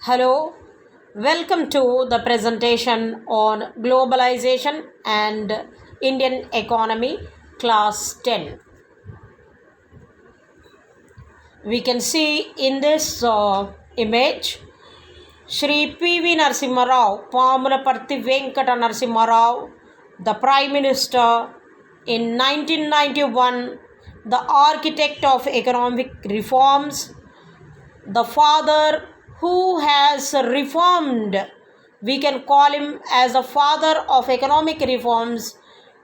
Hello, welcome to the presentation on Globalization and Indian Economy, Class 10. We can see in this image, Shri P.V. Narasimha Rao, Pamulaparthi Venkata Narasimha Rao, the Prime Minister in 1991, the architect of economic reforms, the father who has reformed, we can call him as the father of economic reforms.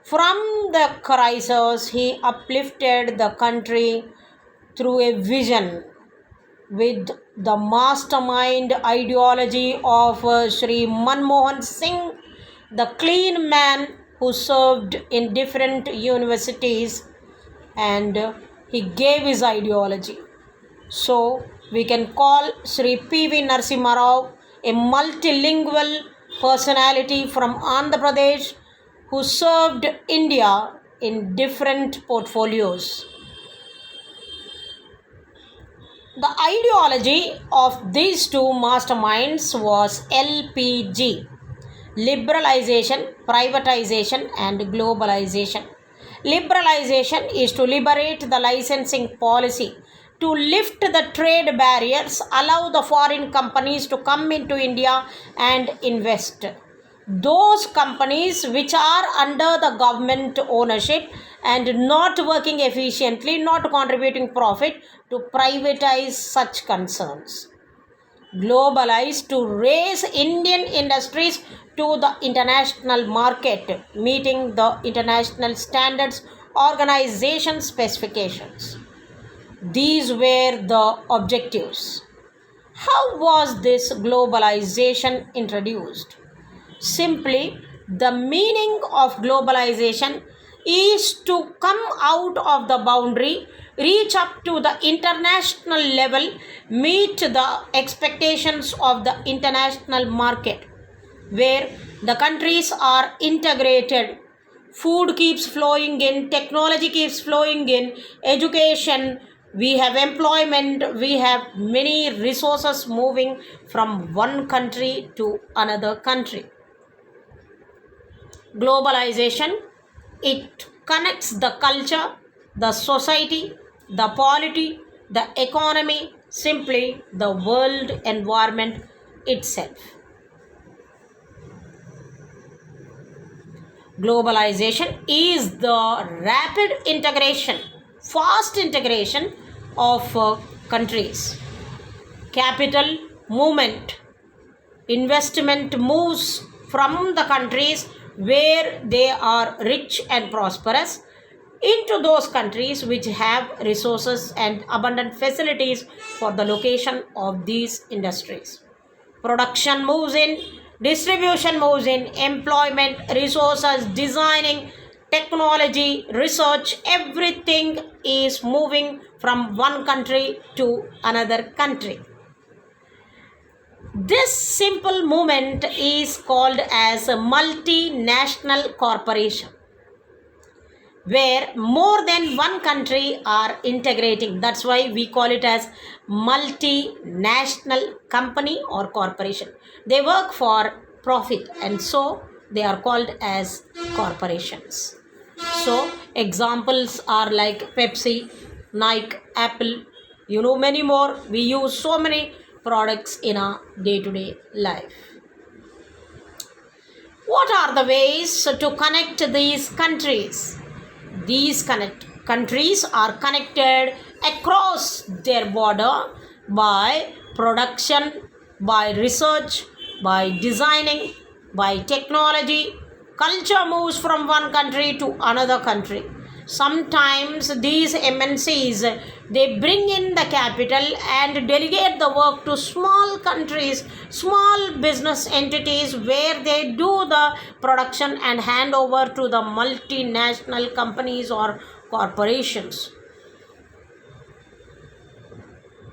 From the crisis, he uplifted the country through a vision with the mastermind ideology of Sri Manmohan Singh, the clean man who served in different universities, and he gave his ideology. So we can call Sri P.V. Narasimha Rao a multilingual personality from Andhra Pradesh who served India in different portfolios. The ideology of these two masterminds was LPG: liberalization, privatization, and globalization. Liberalization is to liberate the licensing policy, to lift the trade barriers, allow the foreign companies to come into India and invest. Those companies which are under the government ownership and not working efficiently, not contributing profit, to privatize such concerns. Globalize, to raise Indian industries to the international market, meeting the international standards, organization specifications. These were the objectives. How was this globalization introduced? Simply, the meaning of globalization is to come out of the boundary, reach up to the international level, meet the expectations of the international market, where the countries are integrated. Food keeps flowing in, technology keeps flowing in, education, we have employment, we have many resources moving from one country to another country. Globalization, it connects the culture, the society, the polity, the economy, simply the world environment itself. Globalization is the rapid integration, fast integration of countries. Capital movement, investment moves from the countries where they are rich and prosperous into those countries which have resources and abundant facilities for the location of these industries. Production moves in, distribution moves in, employment, resources, designing, technology, research, everything is moving from one country to another country. This simple movement is called as a multinational corporation, where more than one country are integrating. That's why we call it as multinational company or corporation. They work for profit and so they are called as corporations. So examples are like Pepsi, Nike, Apple, many more. We use so many products in our day-to-day life. What are the ways to connect these countries? These countries are connected across their border by production, by research, by designing, by technology. Culture moves from one country to another country. Sometimes these MNCs, they bring in the capital and delegate the work to small countries, small business entities, where they do the production and hand over to the multinational companies or corporations.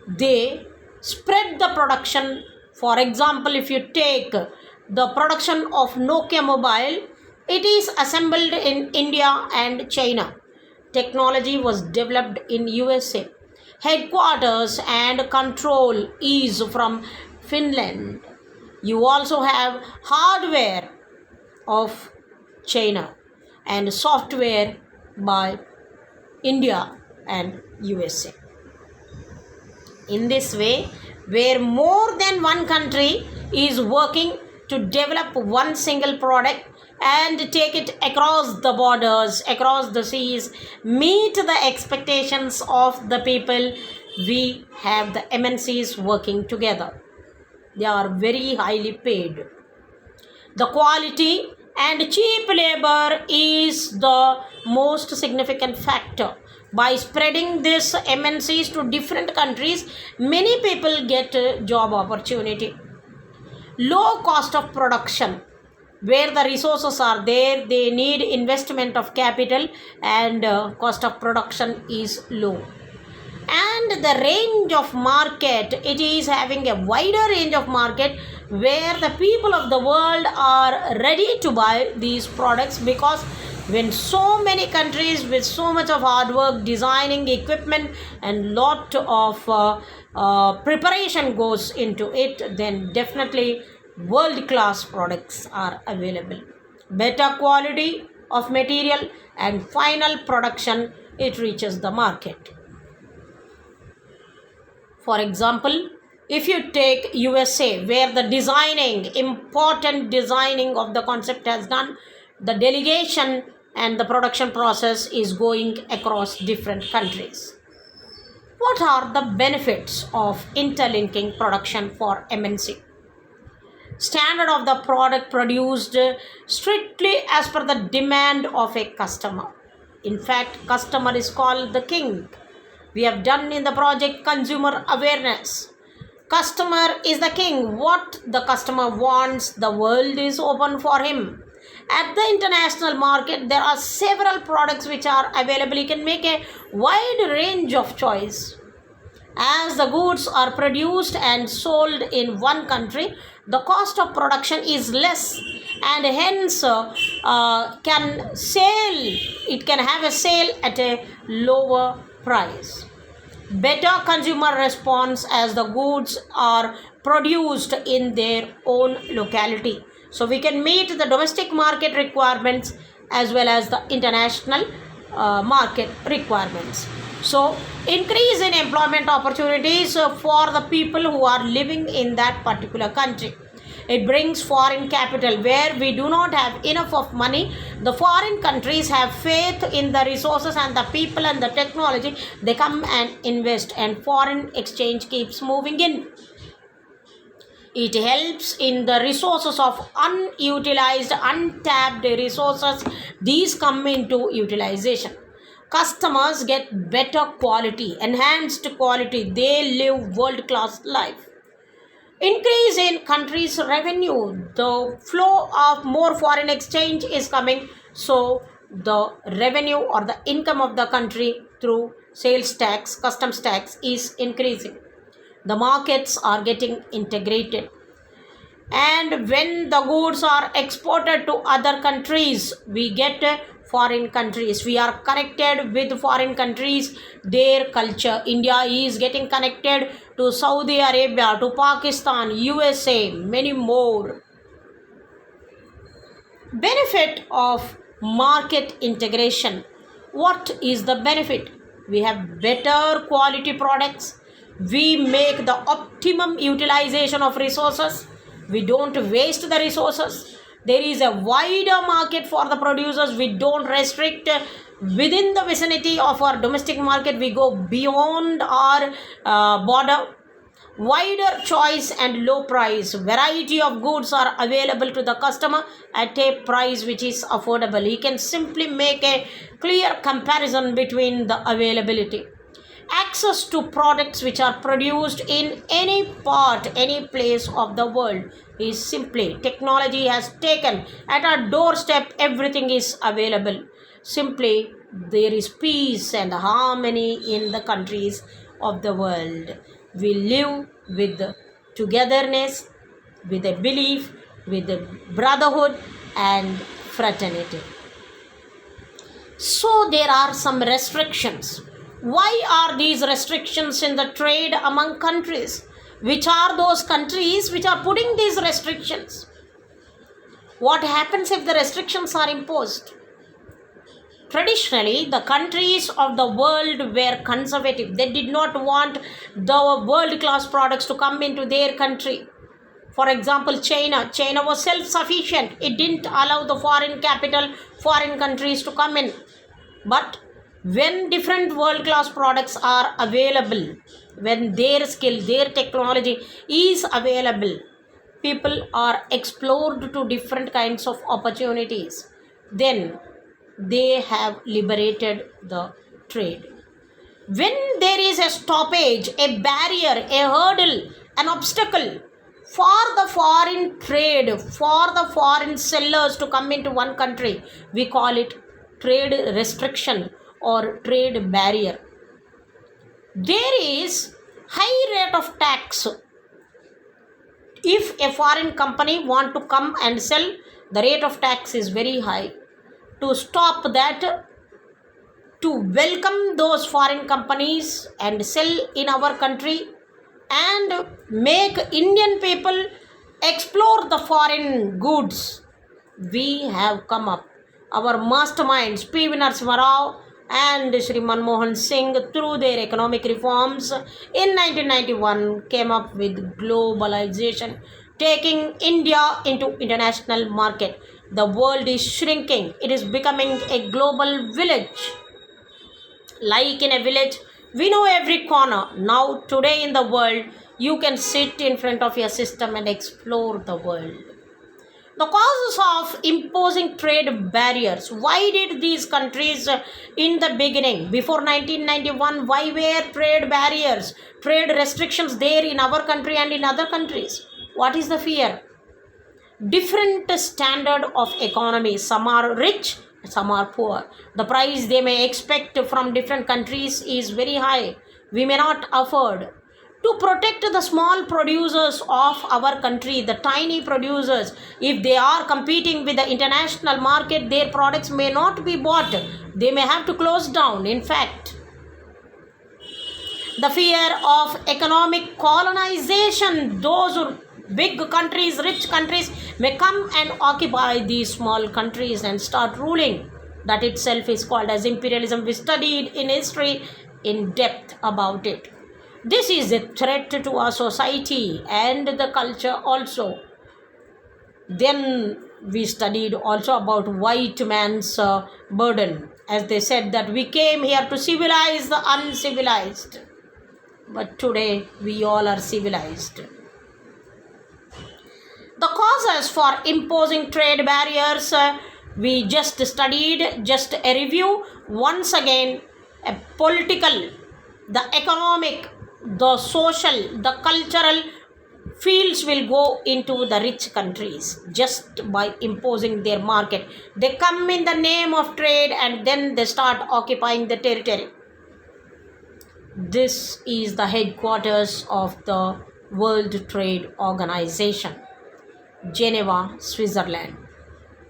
They spread the production. For example, if you take the production of Nokia mobile, it is assembled in India and China. Technology was developed in USA. Headquarters and control is from Finland. You also have hardware of China and software by India and USA. In this way, where more than one country is working to develop one single product and take it across the borders, across the seas, meet the expectations of the people, we have the MNCs working together. They are very highly paid. The quality and cheap labor is the most significant factor. By spreading this MNCs to different countries, many people get a job opportunity. Low cost of production. Where the resources are there, they need investment of capital, and cost of production is low. And the range of market, it is having a wider range of market where the people of the world are ready to buy these products, because when so many countries with so much of hard work, designing, equipment and lot of preparation goes into it, then definitely world class products are available. Better quality of material and final production, it reaches the market. For example, if you take USA, where the important designing of the concept has done, the delegation and the production process is going across different countries. What are the benefits of interlinking production for MNC? Standard of the product produced strictly as per the demand of a customer. In fact, customer is called the king. We have done in the project consumer awareness. Customer is the king. What the customer wants, the world is open for him. At the international market, there are several products which are available. You can make a wide range of choice. As the goods are produced and sold in one country, the cost of production is less, and hence it can have a sale at a lower price. Better consumer response as the goods are produced in their own locality. So we can meet the domestic market requirements as well as the international market requirements. So increase in employment opportunities for the people who are living in that particular country. It brings foreign capital. Where we do not have enough of money, the foreign countries have faith in the resources and the people and the technology. They come and invest, and foreign exchange keeps moving in. It helps in the resources of unutilized, untapped resources. These come into utilization. Customers get better quality, enhanced quality. They live world-class life. Increase in country's revenue. The flow of more foreign exchange is coming, so the revenue or the income of the country through sales tax, customs tax is increasing. The markets are getting integrated. And when the goods are exported to other countries, we get foreign countries. We are connected with foreign countries, their culture. India is getting connected to Saudi Arabia, to Pakistan, USA, many more. Benefit of market integration. What is the benefit? We have better quality products. We make the optimum utilization of resources. We don't waste the resources. There is a wider market for the producers. We don't restrict within the vicinity of our domestic market. We go beyond our border. Wider choice and low price. Variety of goods are available to the customer at a price which is affordable. He can simply make a clear comparison between the availability. Access to products which are produced in any part, any place of the world is simply, technology has taken at our doorstep, everything is available. Simply, there is peace and harmony in the countries of the world. We live with togetherness, with a belief, with a brotherhood and fraternity. So there are some restrictions. Why are these restrictions in the trade among countries? Which are those countries which are putting these restrictions? What happens if the restrictions are imposed? Traditionally, the countries of the world were conservative. They did not want the world-class products to come into their country. For example, China was self-sufficient. It didn't allow the foreign countries to come in. But when different world-class products are available, when their skill, their technology is available, people are explored to different kinds of opportunities. Then they have liberated the trade. When there is a stoppage, a barrier, a hurdle, an obstacle for the foreign trade, for the foreign sellers to come into one country, we call it trade restriction or trade barrier. There is high rate of tax. If a foreign company want to come and sell, the rate of tax is very high. To stop that, to welcome those foreign companies and sell in our country and make Indian people explore the foreign goods, we have come up. Our masterminds, P.V. Narasimha Rao and Shri Manmohan Singh, through their economic reforms in 1991, came up with globalization, taking India into international market. The world is shrinking. It is becoming a global village. Like in a village, we know every corner. Now, today in the world, you can sit in front of your system and explore the world. The causes of imposing trade barriers. Why did these countries in the beginning, before 1991, why were trade barriers, trade restrictions there in our country and in other countries? What is the fear? Different standard of economy. Some are rich, some are poor. The price they may expect from different countries is very high. We may not afford. To protect the small producers of our country, the tiny producers, if they are competing with the international market, their products may not be bought. They may have to close down. In fact, the fear of economic colonization, those big countries, rich countries may come and occupy these small countries and start ruling. That itself is called as imperialism. We studied in history in depth about it. This is a threat to our society and the culture also. Then we studied also about white man's burden. As they said that we came here to civilize the uncivilized. But today we all are civilized. The causes for imposing trade barriers, we just studied, just a review. Once again, a political, the economic, the social, the cultural fields will go into the rich countries just by imposing their market. They come in the name of trade and then they start occupying the territory. This is the headquarters of the World Trade Organization, Geneva, Switzerland.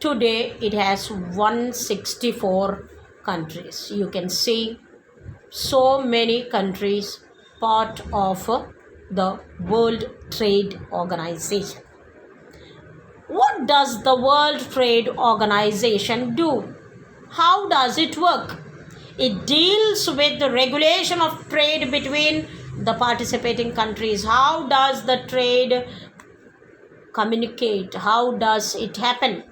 Today it has 164 countries. You can see so many countries part of the World Trade Organization. What does the World Trade Organization do? How does it work? It deals with the regulation of trade between the participating countries. How does the trade communicate? How does it happen?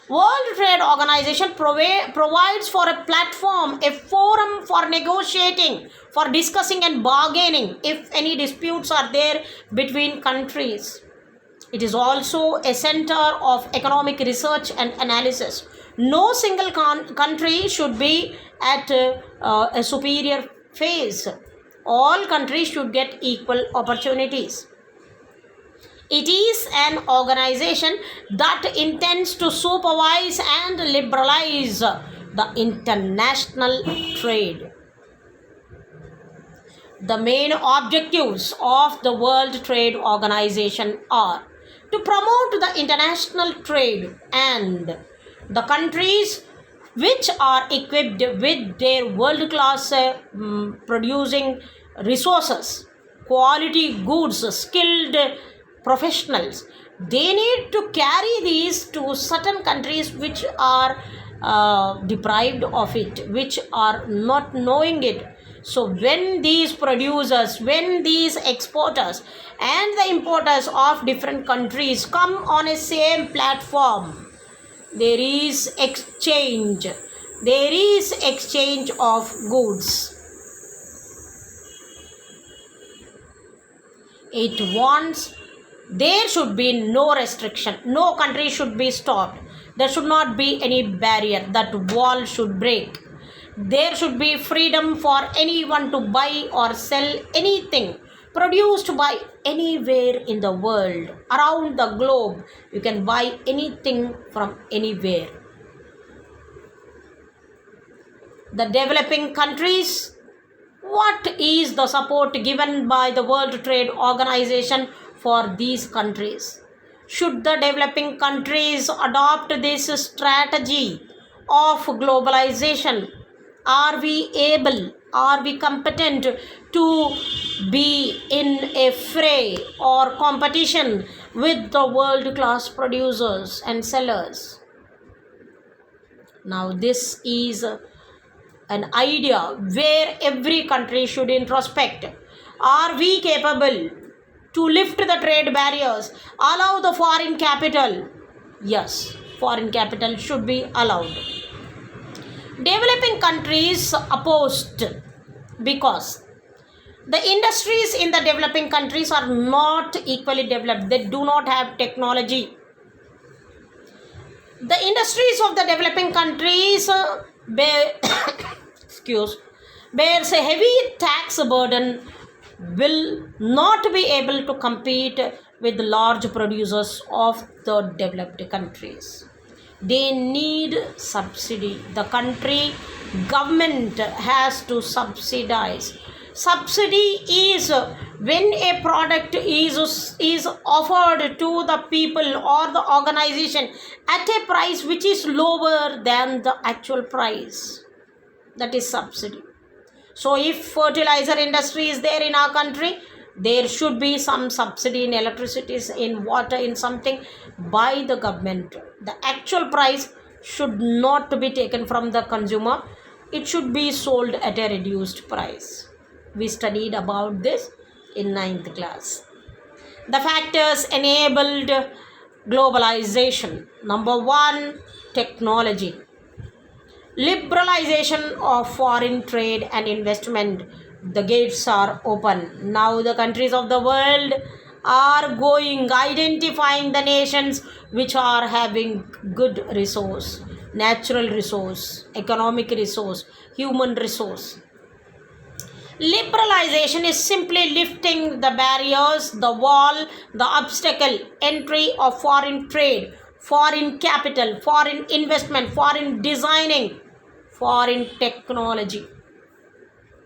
World Trade Organization provides for a platform, a forum for negotiating, for discussing and bargaining if any disputes are there between countries. It is also a center of economic research and analysis. No single country should be at a superior phase. All countries should get equal opportunities. It is an organization that intends to supervise and liberalize the international trade. The main objectives of the World Trade Organization are to promote the international trade, and the countries which are equipped with their world-class producing resources quality goods, skilled professionals. They need to carry these to certain countries which are deprived of it, which are not knowing it. So when these producers, when these exporters and the importers of different countries come on a same platform, there is exchange. There is exchange of goods. It wants, there should be no restriction. No country should be stopped. There should not be any barrier. That wall should break. There should be freedom for anyone to buy or sell anything produced by anywhere in the world, around the globe. You can buy anything from anywhere. The developing countries, what is the support given by the World Trade Organization for these countries? Should the developing countries adopt this strategy of globalization? Are we able, are we competent to be in a fray or competition with the world class producers and sellers? Now this is an idea where every country should introspect. Are we capable to lift the trade barriers, allow the foreign capital? Yes, foreign capital should be allowed. Developing countries opposed because the industries in the developing countries are not equally developed. They do not have technology. The industries of the developing countries bears a heavy tax burden, will not be able to compete with large producers of the developed countries. They need subsidy. The country government has to subsidize. Subsidy is when a product is offered to the people or the organization at a price which is lower than the actual price. That is subsidy. So if fertilizer industry is there in our country, there should be some subsidy in electricity, in water, in something by the government. The actual price should not be taken from the consumer. It should be sold at a reduced price. We studied about this in 9th class. The factors enabled globalization. Number 1, technology. Liberalization of foreign trade and investment. The gates are open. Now the countries of the world are identifying the nations which are having good resource, natural resource, economic resource, human resource. Liberalization is simply lifting the barriers, the wall, the obstacle, entry of foreign trade, foreign capital, foreign investment, foreign designing, foreign technology.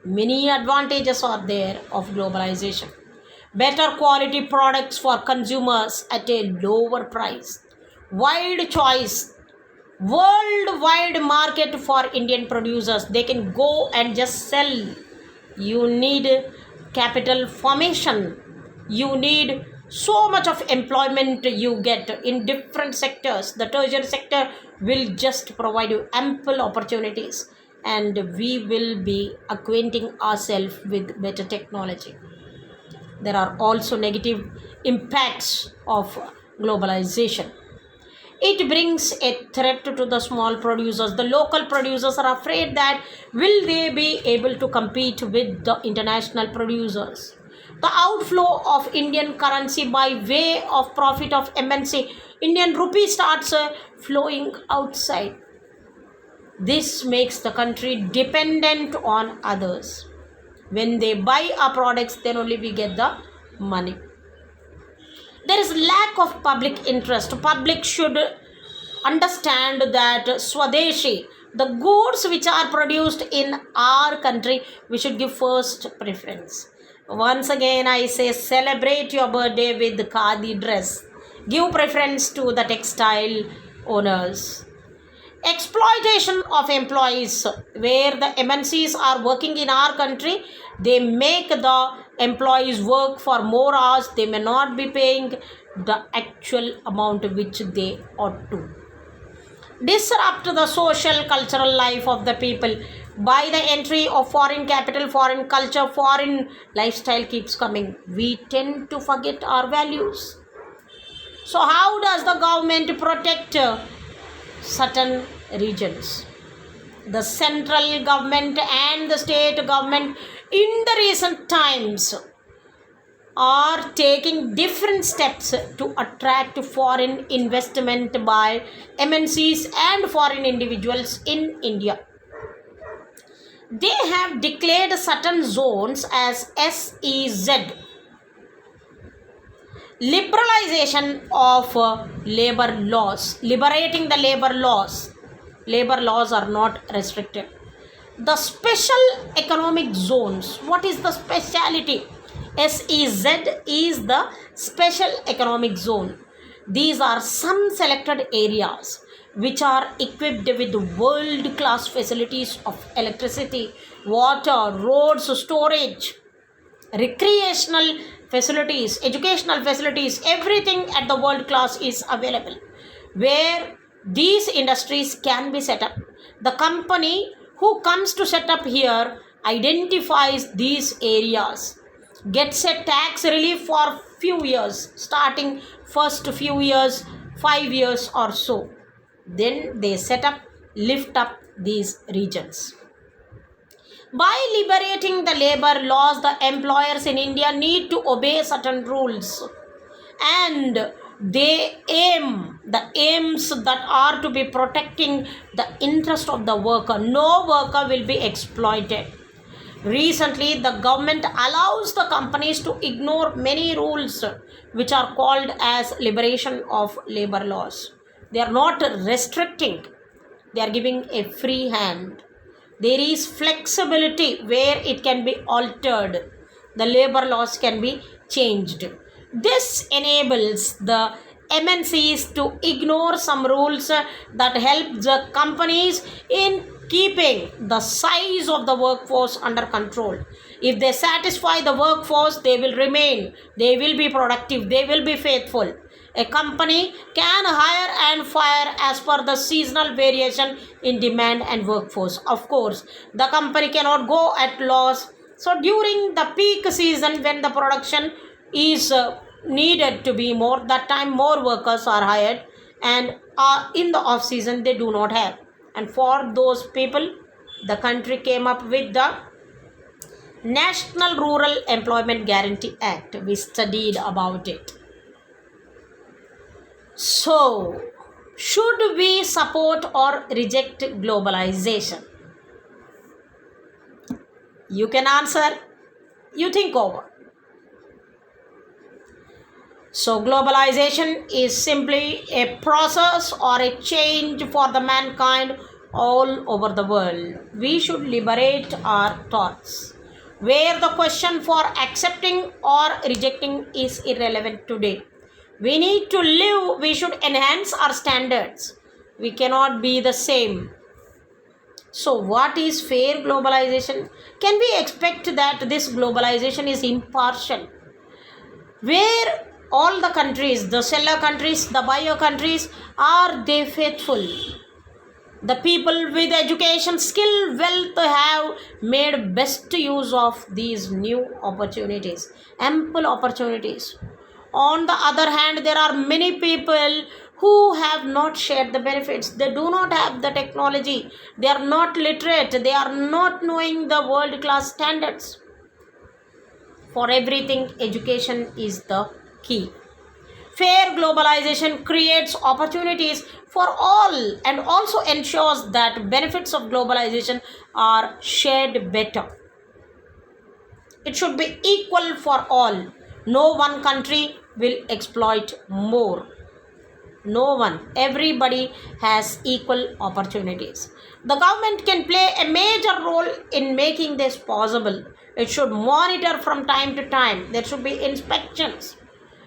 Many advantages are there of globalization. Better quality products for consumers at a lower price. Wide choice. Worldwide market for Indian producers. They can go and just sell. You need capital formation. You need so much of employment you get in different sectors. The tertiary sector will just provide you ample opportunities, and we will be acquainting ourselves with better technology. There are also negative impacts of globalization. It brings a threat to the small producers. The local producers are afraid that will they be able to compete with the international producers. The outflow of Indian currency by way of profit of MNC, Indian rupee starts flowing outside. This makes the country dependent on others. When they buy our products, then only we get the money. There is lack of public interest. Public should understand that Swadeshi, the goods which are produced in our country, we should give first preference. Once again I say, celebrate your birthday with the khadi dress. Give preference to the textile owners. Exploitation of employees, where the MNCs are working in our country, they make the Employees work for more hours, they may not be paying the actual amount which they ought to. Disrupt the social cultural life of the people by the entry of foreign capital, foreign culture, foreign lifestyle keeps coming. We tend to forget our values. So how does the government protect certain regions? The central government and the state government in the recent times are taking different steps to attract foreign investment by MNCs and foreign individuals in India. They have declared certain zones as SEZ, liberalization of labor laws, liberating the labor laws. Labor laws are not restricted. The special economic zones, what is the speciality? SEZ is the special economic zone. These are some selected areas which are equipped with world class facilities of electricity, water, roads, storage, recreational facilities, educational facilities, everything at the world class is available, where these industries can be set up. The company who comes to set up here identifies these areas, gets a tax relief for few years, starting first few years, 5 years or so. Then they set up, lift up these regions. By liberating the labor laws, the employers in India need to obey certain rules, and the aims that are to be protecting the interest of the worker. No worker will be exploited. Recently, the government allows the companies to ignore many rules which are called as liberation of labor laws. They are not restricting, they are giving a free hand. There is flexibility where it can be altered. The labor laws can be changed. This enables the MNCs to ignore some rules that help the companies in keeping the size of the workforce under control. If they satisfy the workforce, they will remain, they will be productive, they will be faithful. A company can hire and fire as per the seasonal variation in demand and workforce. Of course, the company cannot go at loss. So during the peak season, when the production is needed to be more, that time more workers are hired, and in the off season they do not have. And for those people, the country came up with the National Rural Employment Guarantee Act. We studied about it. So, should we support or reject globalization? You can answer, you think over. So, globalization is simply a process or a change for the mankind all over the world. We should liberate our thoughts, where the question for accepting or rejecting is irrelevant today. We need to live, we should enhance our standards. We cannot be the same. So, what is fair globalization? Can we expect that this globalization is impartial, where all the countries, the seller countries, the buyer countries, are they faithful? The people with education, skill, wealth have made best use of these new opportunities, ample opportunities. On the other hand, there are many people who have not shared the benefits. They do not have the technology. They are not literate. They are not knowing the world class standards. For everything, education is the key. Fair globalization creates opportunities for all and also ensures that benefits of globalization are shared better. It should be equal for all. No one country will exploit more. No one. Everybody has equal opportunities. The government can play a major role in making this possible. It should monitor from time to time. There should be inspections.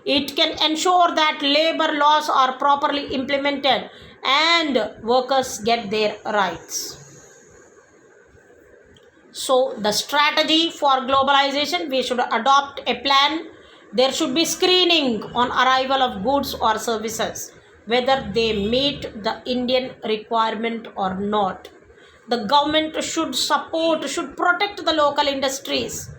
It can ensure that labor laws are properly implemented and workers get their rights. So the strategy for globalization, we should adopt a plan. There should be screening on arrival of goods or services, whether they meet the Indian requirement or not. The government should support, should protect the local industries.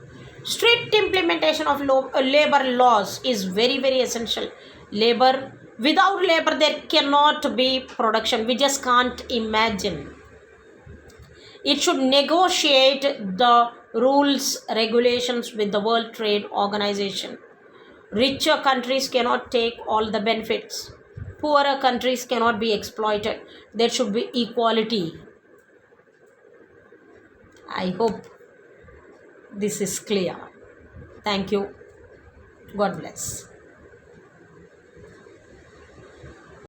Strict implementation of labor laws is very, very essential. Labor, without labor, there cannot be production. We just can't imagine. It should negotiate the rules, regulations with the World Trade Organization. Richer countries cannot take all the benefits. Poorer countries cannot be exploited. There should be equality. I hope this is clear. Thank you. God bless.